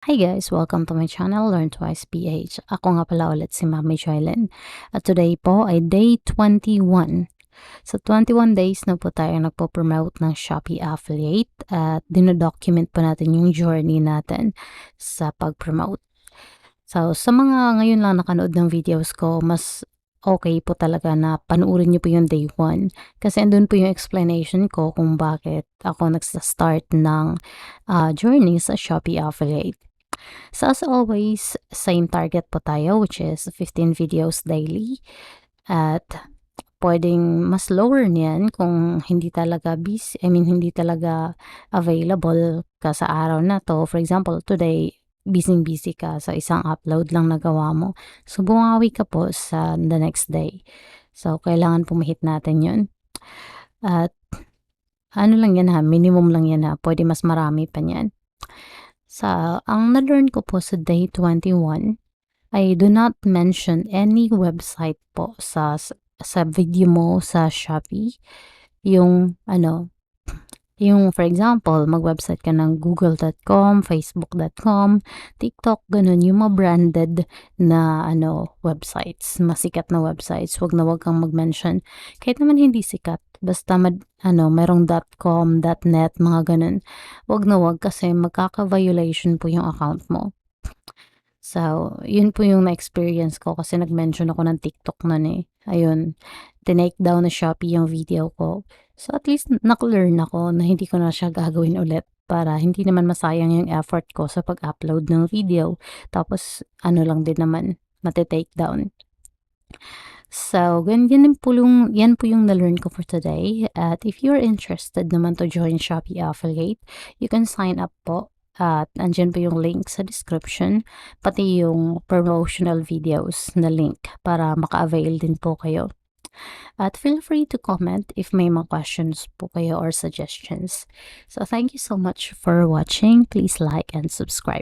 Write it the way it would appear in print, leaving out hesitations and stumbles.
Hi guys! Welcome to my channel, Learn Twice PH. Ako nga pala ulit si Mami Joylen. At today po ay day 21. So 21 days na po tayo nagpo-promote ng Shopee Affiliate at dinodocument po natin yung journey natin sa pag-promote. So sa mga ngayon lang nakanood ng videos ko, mas okay po talaga na panoorin niyo po yung day 1 kasi andun po yung explanation ko kung bakit ako nagsa-start ng journey sa Shopee Affiliate. So as always, same target po tayo which is 15 videos daily at pwedeng mas lower niyan kung hindi talaga busy, hindi talaga available ka sa araw na to. For example, today, busy ka sa isang upload lang nagawa mo. So bumawi ka po sa the next day. So kailangan pumihit natin yun. At ano lang yan ha, minimum lang yan ha. Pwede mas marami pa niyan. Ang na-learn ko po sa day 21 ay do not mention any website po sa video mo sa Shopee. Yung yung for example, mag-website ka ng google.com, facebook.com, TikTok, ganun, yung mga branded na websites, masikat na websites, wag na wag kang mag-mention. Kahit naman hindi sikat, basta merong .com, .net, mga ganun. Wag na wag kasi magkaka-violation po yung account mo. So, yun po yung na-experience ko kasi nag-mention ako ng TikTok nun eh. Ayun, tinake down na Shopee yung video ko. So, at least nak-learn ako na hindi ko na siya gagawin ulit para hindi naman masayang yung effort ko sa pag-upload ng video. Tapos, lang din naman, mati-take down. So, yan po yung na-learn ko for today. At if you're interested naman to join Shopee Affiliate, you can sign up po. At andyan po yung link sa description, pati yung promotional videos na link para maka-avail din po kayo. At feel free to comment if may mga questions po kayo or suggestions. So thank you so much for watching. Please like and subscribe.